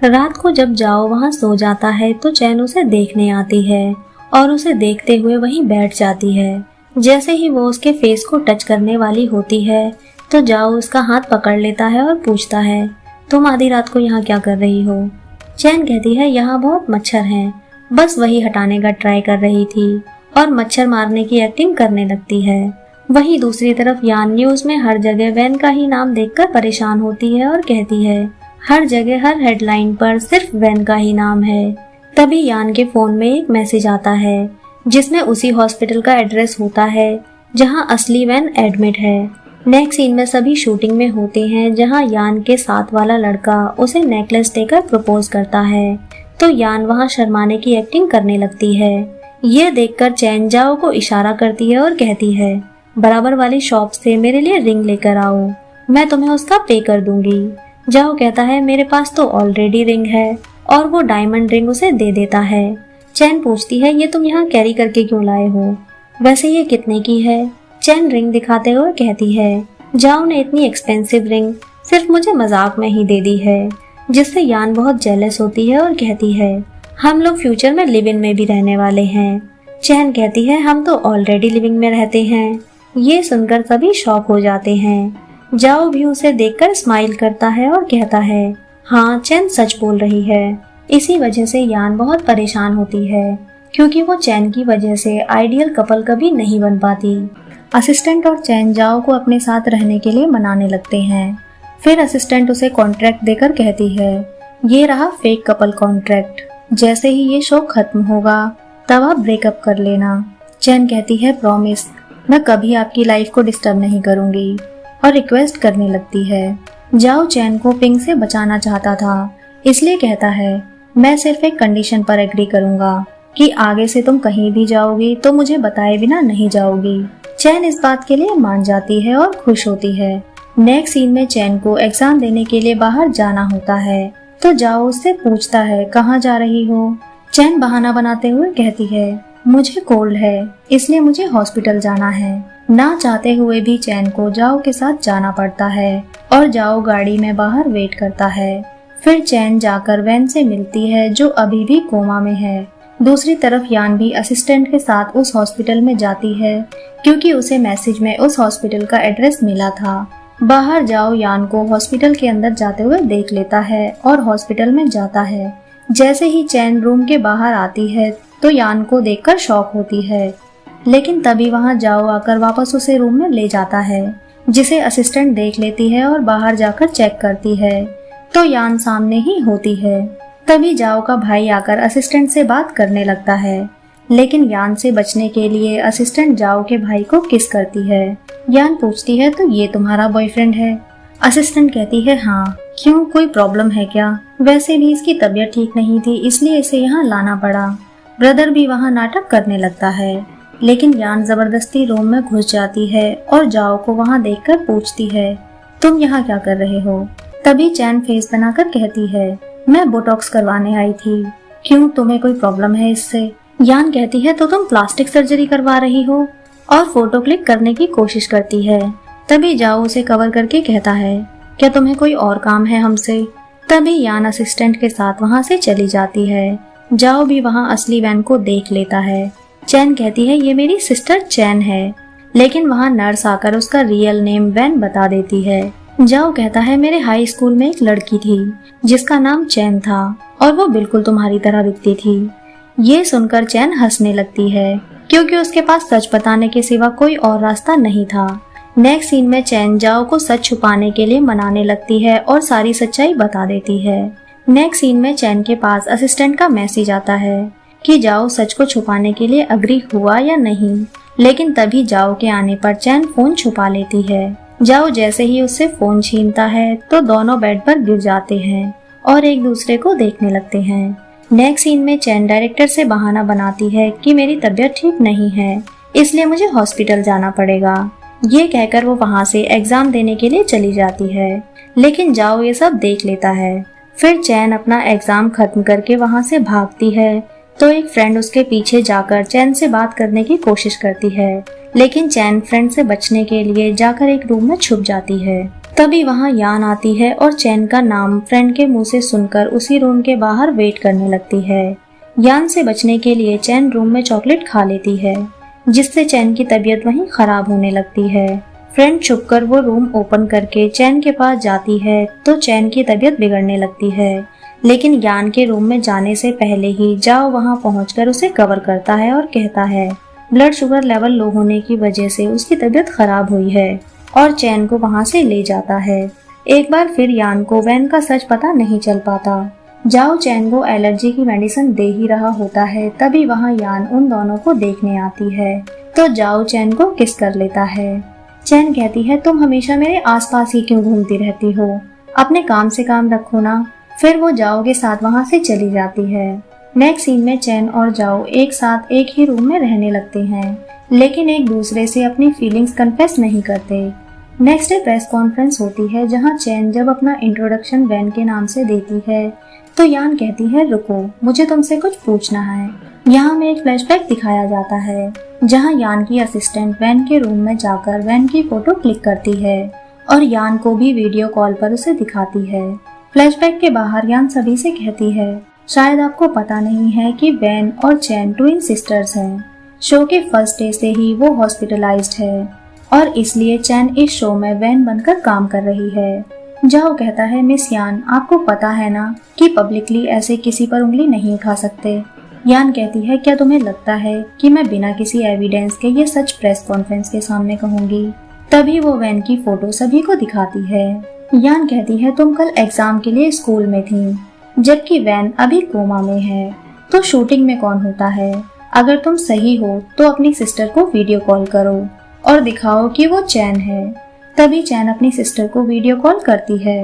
रात को जब जाओ वहाँ सो जाता है तो चैन उसे देखने आती है और उसे देखते हुए वहीं बैठ जाती है। जैसे ही वो उसके फेस को टच करने वाली होती है तो जाओ उसका हाथ पकड़ लेता है और पूछता है, तुम आधी रात को यहाँ क्या कर रही हो? चैन कहती है, यहाँ बहुत मच्छर हैं, बस वही हटाने का ट्राई कर रही थी और मच्छर मारने की एक्टिंग करने लगती है। वहीं दूसरी तरफ यान न्यूज में हर जगह वैन का ही नाम देखकर परेशान होती है और कहती है, हर जगह हर हेडलाइन पर सिर्फ वैन का ही नाम है। तभी यान के फोन में एक मैसेज आता है जिसमें उसी हॉस्पिटल का एड्रेस होता है जहां असली वैन एडमिट है। नेक्स्ट सीन में सभी शूटिंग में होते हैं जहां यान के साथ वाला लड़का उसे नेकलेस देकर प्रपोज करता है तो यान वहां शर्माने की एक्टिंग करने लगती है। ये देखकर चैन जाओ को इशारा करती है और कहती है, बराबर वाली शॉप से मेरे लिए रिंग लेकर आओ, मैं तुम्हें उसका पे कर दूंगी। जाओ कहता है, मेरे पास तो ऑलरेडी रिंग है, और वो डायमंड रिंग उसे दे देता है। चैन पूछती है, ये तुम यहाँ कैरी करके क्यों लाए हो? वैसे ये कितने की है? चैन रिंग दिखाते हुए कहती है, जाओ ने इतनी एक्सपेंसिव रिंग सिर्फ मुझे मजाक में ही दे दी है, जिससे यान बहुत जेलस होती है और कहती है, हम लोग फ्यूचर में लिव इन में भी रहने वाले हैं। चैन कहती है, हम तो ऑलरेडी लिविंग में रहते हैं। ये सुनकर सभी शॉक हो जाते हैं। जाओ भी उसे देखकर स्माइल करता है और कहता है, हाँ चैन सच बोल रही है। इसी वजह से यान बहुत परेशान होती है क्योंकि वो चैन की वजह से आइडियल कपल कभी नहीं बन पाती। असिस्टेंट और चैन जाओ को अपने साथ रहने के लिए मनाने लगते हैं। फिर असिस्टेंट उसे कॉन्ट्रैक्ट देकर कहती है, ये रहा फेक कपल कॉन्ट्रैक्ट, जैसे ही ये शो खत्म होगा तब आप ब्रेकअप कर लेना। चैन कहती है, प्रॉमिस, मैं कभी आपकी लाइफ को डिस्टर्ब नहीं करूंगी, और रिक्वेस्ट करने लगती है। जाओ चैन को पिंग से बचाना चाहता था, इसलिए कहता है, मैं सिर्फ एक कंडीशन पर एग्री करूंगा कि आगे से तुम कहीं भी जाओगी तो मुझे बताए बिना नहीं जाओगी। चैन इस बात के लिए मान जाती है और खुश होती है। नेक्स्ट सीन में चैन को एग्जाम देने के लिए बाहर जाना होता है तो जाओ उससे पूछता है, कहाँ जा रही हो? चैन बहाना बनाते हुए कहती है, मुझे कोल्ड है इसलिए मुझे हॉस्पिटल जाना है। ना चाहते हुए भी चैन को जाओ के साथ जाना पड़ता है और जाओ गाड़ी में बाहर वेट करता है। फिर चैन जाकर वैन से मिलती है जो अभी भी कोमा में है। दूसरी तरफ यान भी असिस्टेंट के साथ उस हॉस्पिटल में जाती है क्योंकि उसे मैसेज में उस हॉस्पिटल का एड्रेस मिला था। बाहर जाओ यान को हॉस्पिटल के अंदर जाते हुए देख लेता है और हॉस्पिटल में जाता है। जैसे ही चैन रूम के बाहर आती है तो यान को देखकर शॉक होती है, लेकिन तभी वहां जाओ आकर वापस उसे रूम में ले जाता है, जिसे असिस्टेंट देख लेती है और बाहर जाकर चेक करती है तो यान सामने ही होती है। तभी जाओ का भाई आकर असिस्टेंट से बात करने लगता है, लेकिन यान से बचने के लिए असिस्टेंट जाओ के भाई को किस करती है। यान पूछती है, तो ये तुम्हारा बॉयफ्रेंड है? असिस्टेंट कहती है, हाँ। क्यों, कोई प्रॉब्लम है क्या? वैसे भी इसकी तबीयत ठीक नहीं थी इसलिए इसे यहाँ लाना पड़ा। ब्रदर भी वहाँ नाटक करने लगता है, लेकिन यान जबरदस्ती रूम में घुस जाती है और जाओ को वहाँ देखकर पूछती है, तुम यहाँ क्या कर रहे हो? तभी चैन फेस बनाकर कहती है, मैं बोटॉक्स करवाने आई थी। क्यों, तुम्हें कोई प्रॉब्लम है इससे? यान कहती है, तो तुम प्लास्टिक सर्जरी करवा रही हो, और फोटो क्लिक करने की कोशिश करती है। तभी जाओ उसे कवर करके कहता है, क्या तुम्हें कोई और काम है हमसे? तभी यान असिस्टेंट के साथ वहाँ से चली जाती है। जाओ भी वहाँ असली वैन को देख लेता है। चैन कहती है, ये मेरी सिस्टर चैन है, लेकिन वहाँ नर्स आकर उसका रियल नेम वैन बता देती है। जाओ कहता है मेरे हाई स्कूल में एक लड़की थी जिसका नाम चैन था और वो बिल्कुल तुम्हारी तरह दिखती थी। ये सुनकर चैन हंसने लगती है क्योंकि उसके पास सच बताने के सिवा कोई और रास्ता नहीं था। नेक्स्ट सीन में चैन जाओ को सच छुपाने के लिए मनाने लगती है और सारी सच्चाई बता देती है। नेक्स्ट सीन में चैन के पास असिस्टेंट का मैसेज आता है कि जाओ सच को छुपाने के लिए अग्री हुआ या नहीं, लेकिन तभी जाओ के आने पर चैन फोन छुपा लेती है। जाओ जैसे ही उससे फोन छीनता है तो दोनों बेड पर गिर जाते हैं और एक दूसरे को देखने लगते हैं। नेक्स्ट सीन में चैन डायरेक्टर से बहाना बनाती है कि मेरी तबीयत ठीक नहीं है इसलिए मुझे हॉस्पिटल जाना पड़ेगा। ये कहकर वो वहाँ से एग्जाम देने के लिए चली जाती है, लेकिन जाओ ये सब देख लेता है। फिर चैन अपना एग्जाम खत्म करके वहाँ से भागती है तो एक फ्रेंड उसके पीछे जाकर चैन से बात करने की कोशिश करती है, लेकिन चैन फ्रेंड से बचने के लिए जाकर एक रूम में छुप जाती है। तभी वहाँ यान आती है और चैन का नाम फ्रेंड के मुंह से सुनकर उसी रूम के बाहर वेट करने लगती है। यान से बचने के लिए चैन रूम में चॉकलेट खा लेती है जिससे चैन की तबीयत वहीं खराब होने लगती है। फ्रेंड छुपकर वो रूम ओपन करके चैन के पास जाती है तो चैन की तबीयत बिगड़ने लगती है, लेकिन यान के रूम में जाने से पहले ही जाओ वहाँ पहुंचकर उसे कवर करता है और कहता है ब्लड शुगर लेवल लो होने की वजह से उसकी तबीयत खराब हुई है और चैन को वहाँ से ले जाता है। एक बार फिर यान को वैन का सच पता नहीं चल पाता। जाओ चैन को एलर्जी की मेडिसिन दे ही रहा होता है, तभी वहाँ यान उन दोनों को देखने आती है तो जाओ चैन को किस कर लेता है। चैन कहती है तुम हमेशा मेरे आसपास ही क्यों घूमती रहती हो, अपने काम से काम रखो ना। फिर वो जाओ के साथ वहाँ से चली जाती है। नेक्स्ट सीन में चैन और जाओ एक साथ एक ही रूम में रहने लगते हैं, लेकिन एक दूसरे से अपनी फीलिंग्स कन्फेस नहीं करते। नेक्स्ट डे प्रेस कॉन्फ्रेंस होती है जहाँ चैन जब अपना इंट्रोडक्शन वैन के नाम से देती है तो यान कहती है रुको मुझे तुमसे कुछ पूछना है। यहाँ में एक फ्लैशबैक दिखाया जाता है जहाँ यान की असिस्टेंट वैन के रूम में जाकर वैन की फोटो क्लिक करती है और यान को भी वीडियो कॉल पर उसे दिखाती है। फ्लैशबैक के बाहर यान सभी से कहती है शायद आपको पता नहीं है कि वैन और चैन ट्विन सिस्टर्स हैं। शो के फर्स्ट डे से ही वो हॉस्पिटलाइज्ड है और इसलिए चैन इस शो में वैन बनकर काम कर रही है। जाओ कहता है मिस यान आपको पता है ना कि पब्लिकली ऐसे किसी पर उंगली नहीं उठा सकते। यान कहती है क्या तुम्हें लगता है कि मैं बिना किसी एविडेंस के ये सच प्रेस कॉन्फ्रेंस के सामने कहूंगी। तभी वो वैन की फोटो सभी को दिखाती है। यान कहती है तुम कल एग्जाम के लिए स्कूल में थी जबकि वैन अभी कोमा में है, तो शूटिंग में कौन होता है। अगर तुम सही हो तो अपनी सिस्टर को वीडियो कॉल करो और दिखाओ कि वो चैन है। तभी चैन अपनी सिस्टर को वीडियो कॉल करती है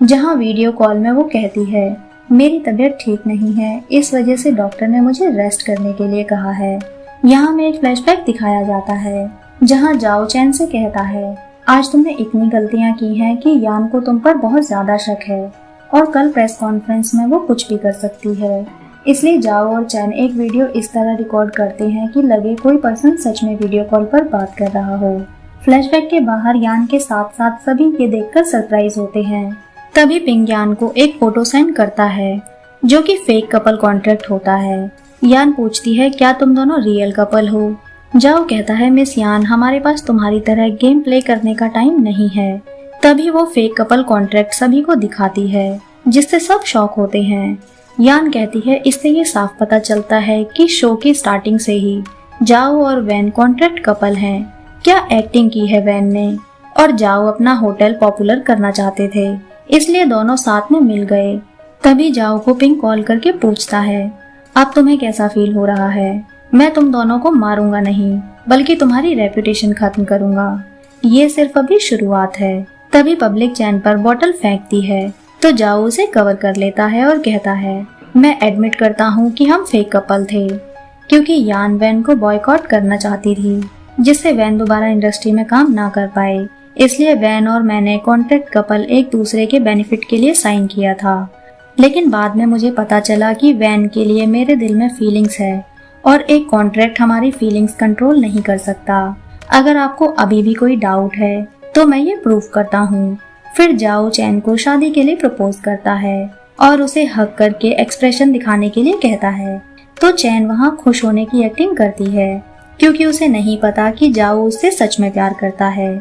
जहां वीडियो कॉल में वो कहती है मेरी तबीयत ठीक नहीं है, इस वजह से डॉक्टर ने मुझे रेस्ट करने के लिए कहा है। यहाँ में एक फ्लैशबैक दिखाया जाता है जहाँ जाओ चैन से कहता है आज तुमने इतनी गलतियां की हैं कि यान को तुम पर बहुत ज्यादा शक है और कल प्रेस कॉन्फ्रेंस में वो कुछ भी कर सकती है। इसलिए जाओ और चैन एक वीडियो इस तरह रिकॉर्ड करते हैं कि लगे कोई पर्सन सच में वीडियो कॉल पर बात कर रहा हो। फ्लैशबैक के बाहर यान के साथ साथ सभी ये देखकर सरप्राइज होते हैं। तभी पिंग यान को एक फोटो सेंड करता है जो कि फेक कपल कॉन्ट्रैक्ट होता है। यान पूछती है क्या तुम दोनों रियल कपल हो। जाओ कहता है मिस यान हमारे पास तुम्हारी तरह गेम प्ले करने का टाइम नहीं है। तभी वो फेक कपल कॉन्ट्रैक्ट सभी को दिखाती है जिससे सब शॉक होते हैं। यान कहती है इससे ये साफ पता चलता है कि शो की स्टार्टिंग से ही जाओ और वैन कॉन्ट्रैक्ट कपल हैं। क्या एक्टिंग की है वैन ने, और जाओ अपना होटल पॉपुलर करना चाहते थे इसलिए दोनों साथ में मिल गए। तभी जाओ को पिंग कॉल करके पूछता है अब तुम्हें कैसा फील हो रहा है। मैं तुम दोनों को मारूंगा नहीं बल्कि तुम्हारी रेपुटेशन खत्म करूंगा, ये सिर्फ अभी शुरुआत है। तभी पब्लिक चैन पर बॉटल फेंकती है तो जाओ उसे कवर कर लेता है और कहता है मैं एडमिट करता हूँ कि हम फेक कपल थे क्योंकि यान वैन को बॉयकॉट करना चाहती थी जिससे वैन दोबारा इंडस्ट्री में काम ना कर पाए। इसलिए वैन और मैंने कॉन्ट्रैक्ट कपल एक दूसरे के बेनिफिट के लिए साइन किया था, लेकिन बाद में मुझे पता चला कि वैन के लिए मेरे दिल में फीलिंग्स है और एक कॉन्ट्रैक्ट हमारी फीलिंग्स कंट्रोल नहीं कर सकता। अगर आपको अभी भी कोई डाउट है तो मैं ये प्रूव करता हूँ। फिर जाओ चैन को शादी के लिए प्रपोज करता है और उसे हक करके एक्सप्रेशन दिखाने के लिए कहता है तो चैन वहाँ खुश होने की एक्टिंग करती है क्योंकि उसे नहीं पता कि जाओ उससे सच में प्यार करता है।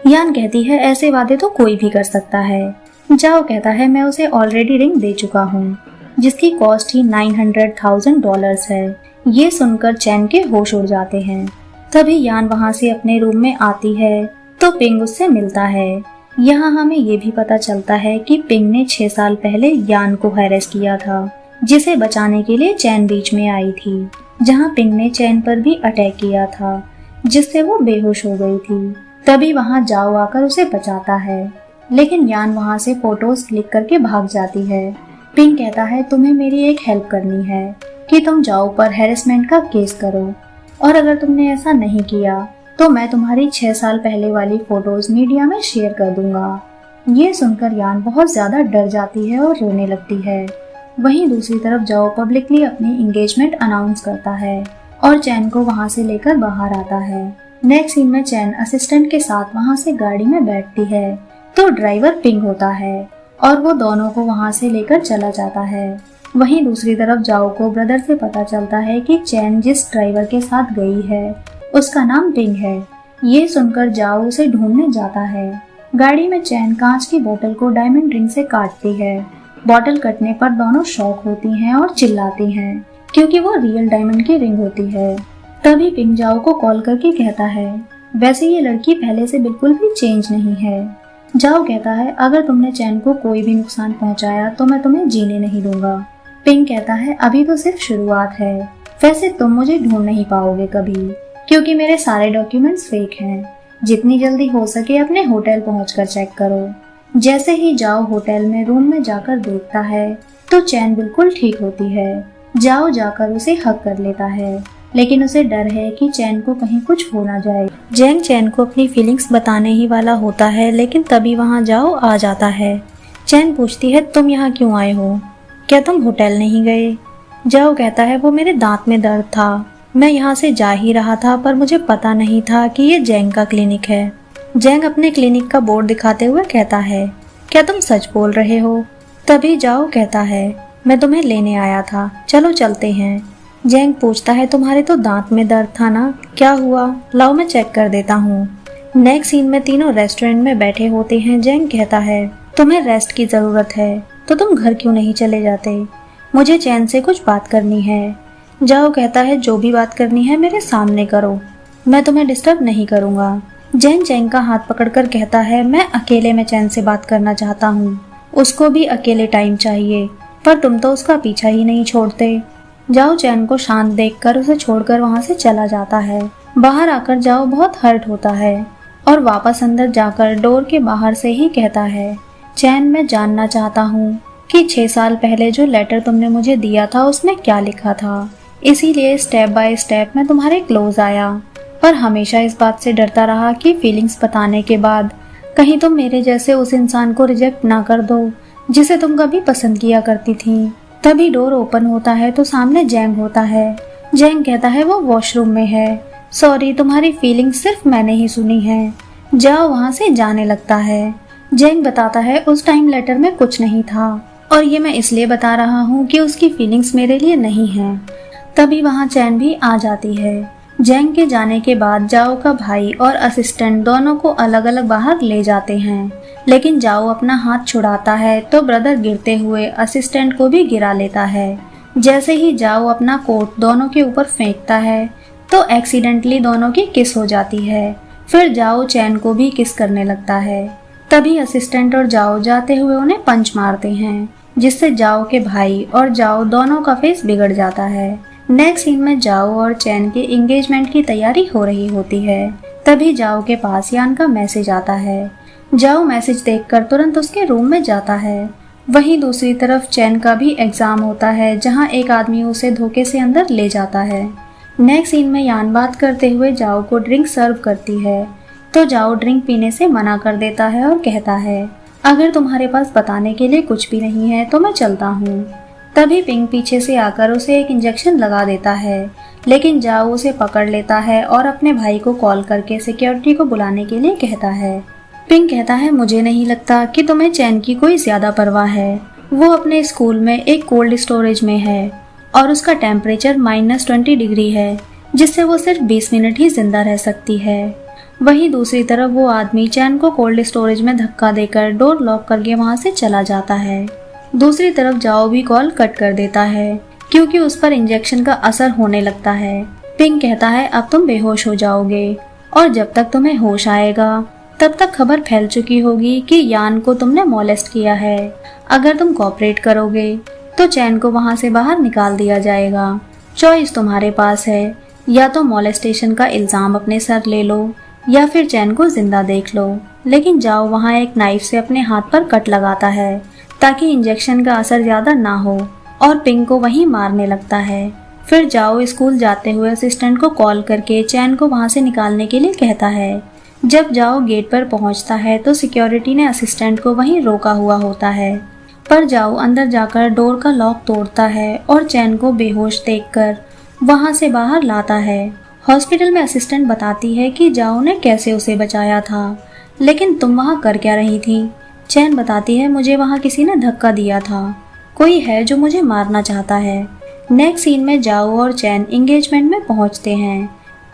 यान कहती है ऐसे वादे तो कोई भी कर सकता है। जाओ कहता है मैं उसे ऑलरेडी रिंग दे चुका हूँ, जिसकी कॉस्ट ही $900,000 है। ये सुनकर चैन के होश उड़ जाते हैं। तभी यान वहाँ से अपने रूम में आती है तो पिंग उससे मिलता है। यहाँ हमें ये भी पता चलता है कि पिंग ने 6 साल पहले यान को हैरेस किया था, जिसे बचाने के लिए चैन बीच में आई थी, जहाँ पिंग ने चैन पर भी अटैक किया था, जिससे वो बेहोश हो गई थी। तभी वहाँ जाओ आकर उसे बचाता है, लेकिन यान वहाँ से फोटोज क्लिक करके भाग जाती है। पिंग कहता है तुम्हें मेरी एक हेल्प करनी है कि तुम जाओ पर हैरेसमेंट का केस करो, और अगर तुमने ऐसा नहीं किया तो मैं तुम्हारी 6 साल पहले वाली फोटोज मीडिया में शेयर कर दूंगा। ये सुनकर यान बहुत ज्यादा डर जाती है और रोने लगती है। वहीं दूसरी तरफ जाओ पब्लिकली अपनी एंगेजमेंट अनाउंस करता है और चैन को वहाँ से लेकर बाहर आता है। नेक्स्ट सीन में चैन असिस्टेंट के साथ वहाँ से गाड़ी में बैठती है तो ड्राइवर पिंग होता है और वो दोनों को वहाँ से लेकर चला जाता है। वहीं दूसरी तरफ जाओ को ब्रदर से पता चलता है कि चैन जिस ड्राइवर के साथ गई है उसका नाम पिंग है। ये सुनकर जाओ उसे ढूंढने जाता है। गाड़ी में चैन कांच की बोतल को डायमंड रिंग से काटती है। बोतल कटने पर दोनों शॉक होती हैं और चिल्लाती हैं क्योंकि वो रियल डायमंड की रिंग होती है। तभी पिंग जाओ को कॉल करके कहता है वैसे ये लड़की पहले से बिल्कुल भी चेंज नहीं है। जाओ कहता है अगर तुमने चैन को कोई भी नुकसान पहुंचाया तो मैं तुम्हें जीने नहीं दूंगा। पिंग कहता है अभी तो सिर्फ शुरुआत है, वैसे तुम मुझे ढूंढ नहीं पाओगे कभी, क्योंकि मेरे सारे डॉक्यूमेंट्स फेक हैं। जितनी जल्दी हो सके अपने होटल पहुंचकर चेक करो। जैसे ही जाओ होटल में रूम में जाकर देखता है तो चैन बिल्कुल ठीक होती है। जाओ जाकर उसे हक कर लेता है, लेकिन उसे डर है कि चैन को कहीं कुछ हो ना जाए। जैंग चैन को अपनी फीलिंग्स बताने ही वाला होता है, लेकिन तभी वहाँ जाओ आ जाता है। चैन पूछती है तुम यहाँ क्यों आए हो, क्या तुम होटल नहीं गए? जाओ कहता है वो मेरे दांत में दर्द था, मैं यहाँ से जा ही रहा था पर मुझे पता नहीं था कि ये जैंग का क्लिनिक है। जैंग अपने क्लिनिक का बोर्ड दिखाते हुए कहता है क्या तुम सच बोल रहे हो? तभी जाओ कहता है मैं तुम्हें लेने आया था, चलो चलते हैं। जैंग पूछता है तुम्हारे तो दांत में दर्द था ना, क्या हुआ? लाओ मैं चेक कर देता हूँ। नेक्स्ट सीन में तीनों रेस्टोरेंट में बैठे होते हैं। जैंग कहता है तुम्हें रेस्ट की जरूरत है तो तुम घर क्यों नहीं चले जाते, मुझे चैन से कुछ बात करनी है। जाओ कहता है जो भी बात करनी है मेरे सामने करो, मैं तुम्हें डिस्टर्ब नहीं करूँगा। जैंग का हाथ पकड़कर कहता है मैं अकेले में चैन से बात करना चाहता हूँ, उसको भी अकेले टाइम चाहिए, पर तुम तो उसका पीछा ही नहीं छोड़ते। जाओ चैन को शांत देखकर उसे छोड़कर वहाँ से चला जाता है। बाहर आकर जाओ बहुत हर्ट होता है और वापस अंदर जाकर डोर के बाहर से ही कहता है चैन मैं जानना चाहता हूँ कि 6 साल पहले जो लेटर तुमने मुझे दिया था उसमें क्या लिखा था, इसीलिए स्टेप बाय स्टेप मैं तुम्हारे क्लोज आया, पर हमेशा इस बात से डरता रहा कि फीलिंग्स बताने के बाद कहीं तुम मेरे जैसे उस इंसान को रिजेक्ट ना कर दो जिसे तुम कभी पसंद किया करती थी। तभी डोर ओपन होता है तो सामने जैंग होता है। जैंग कहता है वो वॉशरूम में है, सॉरी तुम्हारी फीलिंग्स सिर्फ मैंने ही सुनी है। जाओ वहाँ से जाने लगता है। जैंग बताता है उस टाइम लेटर में कुछ नहीं था और ये मैं इसलिए बता रहा हूँ कि उसकी फीलिंग्स मेरे लिए नहीं है। तभी वहाँ चैन भी आ जाती है। जैंग के जाने के बाद जाओ का भाई और असिस्टेंट दोनों को अलग अलग बाहर ले जाते हैं, लेकिन जाओ अपना हाथ छुड़ाता है तो ब्रदर गिरते हुए असिस्टेंट को भी गिरा लेता है। जैसे ही जाओ अपना कोट दोनों के ऊपर फेंकता है तो एक्सीडेंटली दोनों की किस हो जाती है। फिर जाओ चैन को भी किस करने लगता है। तभी असिस्टेंट और जाओ जाते हुए उन्हें पंच मारते हैं, जिससे जाओ के भाई और जाओ दोनों का फेस बिगड़ जाता है। नेक्स्ट सीन में जाओ और चैन के एंगेजमेंट की तैयारी हो रही होती है। तभी जाओ के पास यान का मैसेज आता है। जाओ मैसेज देखकर तुरंत उसके रूम में जाता है। वहीं दूसरी तरफ चैन का भी एग्जाम होता है, जहां एक आदमी उसे धोखे से अंदर ले जाता है। नेक्स्ट सीन में यान बात करते हुए जाओ को ड्रिंक सर्व करती है तो जाओ ड्रिंक पीने से मना कर देता है और कहता है अगर तुम्हारे पास बताने के लिए कुछ भी नहीं है तो मैं चलता हूँ। तभी पिंग पीछे से आकर उसे एक इंजेक्शन लगा देता है, लेकिन जाओ उसे पकड़ लेता है और अपने भाई को कॉल करके सिक्योरिटी को बुलाने के लिए कहता है। पिंग कहता है मुझे नहीं लगता कि तुम्हें चैन की कोई ज्यादा परवाह है, वो अपने स्कूल में एक कोल्ड स्टोरेज में है और उसका टेम्परेचर -20 डिग्री है, जिससे वो सिर्फ 20 मिनट ही जिंदा रह सकती है। वहीं दूसरी तरफ वो आदमी चैन को कोल्ड स्टोरेज में धक्का देकर डोर लॉक करके वहां से चला जाता है। दूसरी तरफ जाओ भी कॉल कट कर देता है क्योंकि उस पर इंजेक्शन का असर होने लगता है। पिंग कहता है अब तुम बेहोश हो जाओगे और जब तक तुम्हें होश आएगा तब तक खबर फैल चुकी होगी कि यान को तुमने मोलेस्ट किया है। अगर तुम कोऑपरेट करोगे तो चैन को वहां से बाहर निकाल दिया जाएगा। चॉइस तुम्हारे पास है, या तो मोलेस्टेशन का इल्जाम अपने सर ले लो या फिर चैन को जिंदा देख लो। लेकिन जाओ वहां एक नाइफ से अपने हाथ पर कट लगाता है ताकि इंजेक्शन का असर ज्यादा ना हो और पिंग को वहीं मारने लगता है। फिर जाओ स्कूल जाते हुए असिस्टेंट को कॉल करके चैन को वहां से निकालने के लिए कहता है। जब जाओ गेट पर पहुंचता है तो सिक्योरिटी ने असिस्टेंट को वहीं रोका हुआ होता है, पर जाओ अंदर जाकर डोर का लॉक तोड़ता है और चैन को बेहोश देखकर वहां से बाहर लाता है। हॉस्पिटल में असिस्टेंट बताती है कि जाओ ने कैसे उसे बचाया था, लेकिन तुम वहां कर क्या रही थी? चैन बताती है मुझे वहां किसी ने धक्का दिया था, कोई है जो मुझे मारना चाहता है। नेक्स्ट सीन में जाओ और चैन एंगेजमेंट में पहुंचते हैं,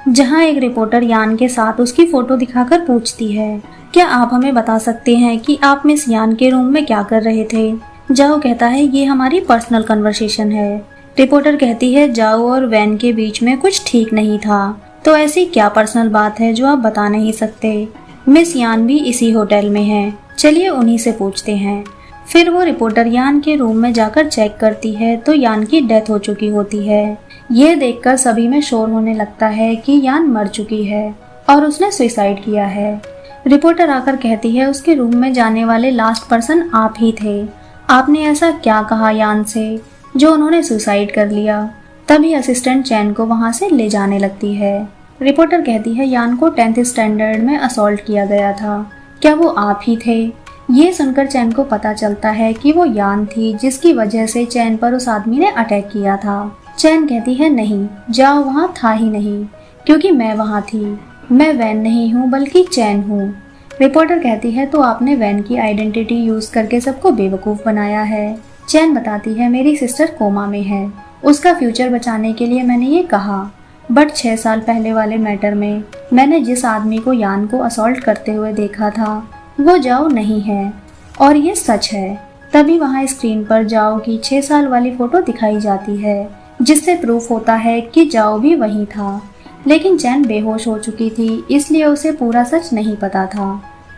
जहां एक रिपोर्टर यान के साथ उसकी फोटो दिखाकर पूछती है क्या आप हमें बता सकते हैं कि आप मिस यान के रूम में क्या कर रहे थे? जाओ कहता है ये हमारी पर्सनल कन्वर्सेशन है। रिपोर्टर कहती है जाओ और वैन के बीच में कुछ ठीक नहीं था, तो ऐसी क्या पर्सनल बात है जो आप बता नहीं सकते? मिस यान भी इसी होटल में है, चलिए उन्हीं से पूछते हैं। फिर वो रिपोर्टर यान के रूम में जाकर चेक करती है तो यान की डेथ हो चुकी होती है। ये देखकर सभी में शोर होने लगता है कि यान मर चुकी है और उसने सुसाइड किया है। रिपोर्टर आकर कहती है उसके रूम में जाने वाले लास्ट पर्सन आप ही थे, आपने ऐसा क्या कहा यान से जो उन्होंने सुसाइड कर लिया? तभी असिस्टेंट चैन को वहां से ले जाने लगती है। रिपोर्टर कहती है यान को 10th स्टैंडर्ड में असॉल्ट किया गया था, क्या वो आप ही थे? ये सुनकर चैन को पता चलता है कि वो यान थी जिसकी वजह से चैन पर उस आदमी ने अटैक किया था। चैन कहती है नहीं, जाओ वहां था ही नहीं क्योंकि मैं वहां थी, मैं वैन नहीं हूँ बल्कि चैन हूँ। रिपोर्टर कहती है तो आपने वैन की आइडेंटिटी यूज करके सबको बेवकूफ बनाया है। चैन बताती है मेरी सिस्टर कोमा में है, उसका फ्यूचर बचाने के लिए मैंने ये कहा, बट 6 साल पहले वाले मैटर में मैंने जिस आदमी को यान को असॉल्ट करते हुए देखा था वो जाओ नहीं है और ये सच है। तभी वहाँ स्क्रीन पर जाओ की 6 साल वाली फोटो दिखाई जाती है जिससे प्रूफ होता है कि जाओ भी वही था, लेकिन चैन बेहोश हो चुकी थी इसलिए उसे पूरा सच नहीं पता था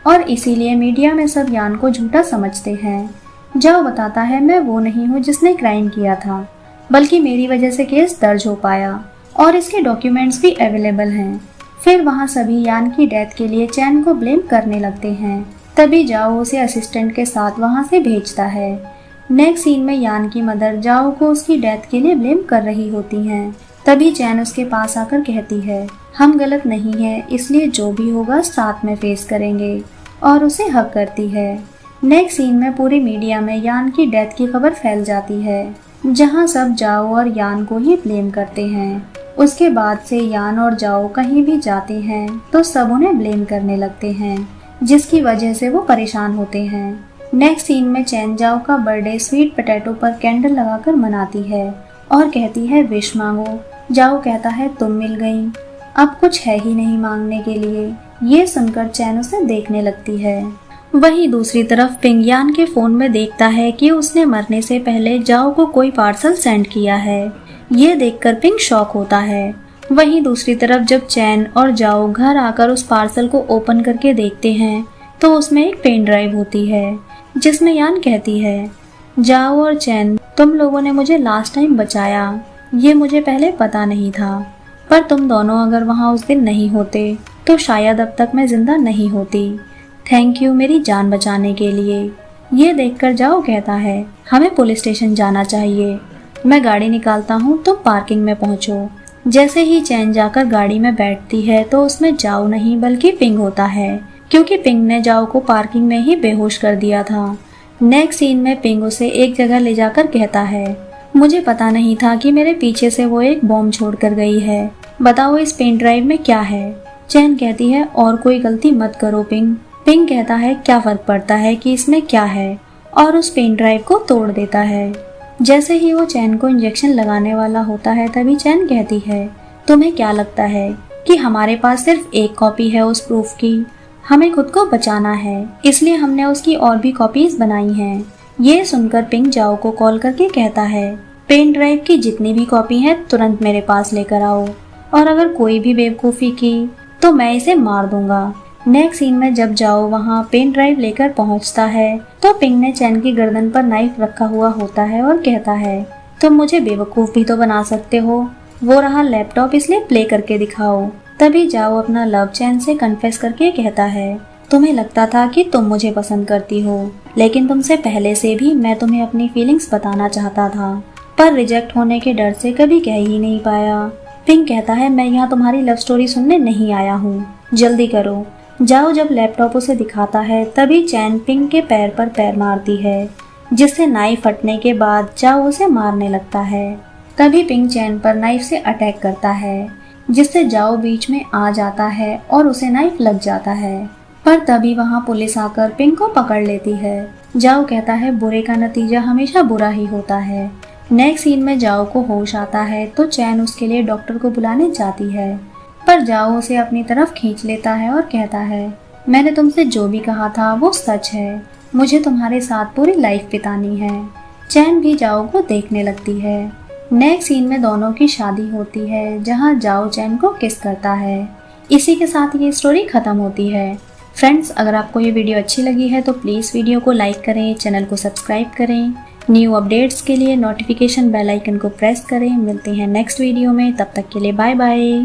और इसीलिए मीडिया में सब यान को झूठा समझते हैं। जाओ बताता है मैं वो नहीं हूँ जिसने क्राइम किया था, बल्कि मेरी वजह से केस दर्ज हो पाया और इसके डॉक्यूमेंट्स भी अवेलेबल हैं। फिर वहाँ सभी यान की डेथ के लिए चैन को ब्लेम करने लगते हैं। तभी जाओ उसे असिस्टेंट के साथ वहाँ से भेजता है। नेक्स्ट सीन में यान की मदर जाओ को उसकी डेथ के लिए ब्लेम कर रही होती हैं। तभी चैन उसके पास आकर कहती है हम गलत नहीं है, इसलिए जो भी होगा साथ में फेस करेंगे और उसे हक करती है। नेक्स्ट सीन में पूरी मीडिया में यान की डेथ की खबर फैल जाती है, जहां सब जाओ और यान को ही ब्लेम करते हैं। उसके बाद से यान और जाओ कहीं भी जाते हैं तो सब उन्हें ब्लेम करने लगते हैं, जिसकी वजह से वो परेशान होते हैं। नेक्स्ट सीन में चैन जाओ का बर्थडे स्वीट पोटैटो पर कैंडल लगाकर मनाती है और कहती है विश मांगो। जाओ कहता है तुम मिल गई, अब कुछ है ही नहीं मांगने के लिए। ये सुनकर चैन उसे देखने लगती है। वहीं दूसरी तरफ पिंग यान के फोन में देखता है कि उसने मरने से पहले जाओ को कोई पार्सल सेंड किया है। ये देखकर पिंग शॉक होता है। वहीं दूसरी तरफ जब चैन और जाओ घर आकर उस पार्सल को ओपन करके देखते हैं तो उसमें एक पेन ड्राइव होती है जिसमें यान कहती है जाओ और चैन तुम लोगों ने मुझे लास्ट टाइम बचाया, ये मुझे पहले पता नहीं था, पर तुम दोनों अगर वहाँ उस दिन नहीं होते तो शायद अब तक मैं जिंदा नहीं होती। थैंक यू मेरी जान बचाने के लिए। ये देखकर जाओ कहता है हमें पुलिस स्टेशन जाना चाहिए, मैं गाड़ी निकालता हूँ, तुम पार्किंग में पहुँचो। जैसे ही चैन जाकर गाड़ी में बैठती है तो उसमें जाओ नहीं बल्कि पिंग होता है, क्योंकि पिंग ने जाओ को पार्किंग में ही बेहोश कर दिया था। नेक्स्ट सीन में पिंग उसे एक जगह ले जाकर कहता है मुझे पता नहीं था कि मेरे पीछे से वो एक बॉम्ब छोड़ कर गई है, बताओ इस पेन ड्राइव में क्या है? चैन कहती है और कोई गलती मत करो पिंग। पिंग कहता है क्या फर्क पड़ता है कि इसमें क्या है, और उस पेन ड्राइव को तोड़ देता है। जैसे ही वो चैन को इंजेक्शन लगाने वाला होता है तभी चैन कहती है तुम्हें क्या लगता है कि हमारे पास सिर्फ एक कॉपी है उस प्रूफ की। हमें खुद को बचाना है, इसलिए हमने उसकी और भी कॉपीज बनाई हैं। ये सुनकर पिंक जाओ को कॉल करके कहता है, पेन ड्राइव की जितनी भी कॉपी है तुरंत मेरे पास लेकर आओ, और अगर कोई भी बेवकूफ़ी की तो मैं इसे मार दूंगा। नेक्स्ट सीन में जब जाओ वहाँ पेन ड्राइव लेकर पहुँचता है तो पिंक ने चैन की गर्दन पर नाइफ रखा हुआ होता है और कहता है, तुम मुझे बेवकूफ़ भी तो बना सकते हो, वो रहा लैपटॉप, इसलिए प्ले करके दिखाओ। तभी जाओ अपना लव चैन से कन्फेस करके कहता है, तुम्हें लगता था कि तुम मुझे पसंद करती हो, लेकिन तुमसे पहले से भी मैं तुम्हें अपनी फीलिंग्स बताना चाहता था, पर रिजेक्ट होने के डर से कभी कह ही नहीं पाया। पिंक कहता है, मैं यहाँ तुम्हारी लव स्टोरी सुनने नहीं आया हूँ, जल्दी करो। जाओ जब लैपटॉप उसे दिखाता है तभी चैन पिंक के पैर पर पैर मारती है, जिससे नाइफ फटने के बाद जाओ उसे मारने लगता है। तभी पिंक चैन पर नाइफ से अटैक करता है, जिससे जाओ बीच में आ जाता है और उसे नाइफ लग जाता है। पर तभी वहाँ पुलिस आकर पिंक को पकड़ लेती है। जाओ कहता है, बुरे का नतीजा हमेशा बुरा ही होता है। नेक्स्ट सीन में जाओ को होश आता है तो चैन उसके लिए डॉक्टर को बुलाने जाती है, पर जाओ उसे अपनी तरफ खींच लेता है और कहता है, मैंने तुमसे जो भी कहा था वो सच है, मुझे तुम्हारे साथ पूरी लाइफ बितानी है। चैन भी जाओ को देखने लगती है। नेक्स्ट सीन में दोनों की शादी होती है, जहां जाओ चैन को किस करता है। इसी के साथ ये स्टोरी खत्म होती है। फ्रेंड्स, अगर आपको ये वीडियो अच्छी लगी है तो प्लीज़ वीडियो को लाइक करें, चैनल को सब्सक्राइब करें। न्यू अपडेट्स के लिए नोटिफिकेशन बेल आइकन को प्रेस करें। मिलते हैं नेक्स्ट वीडियो में, तब तक के लिए बाय बाय।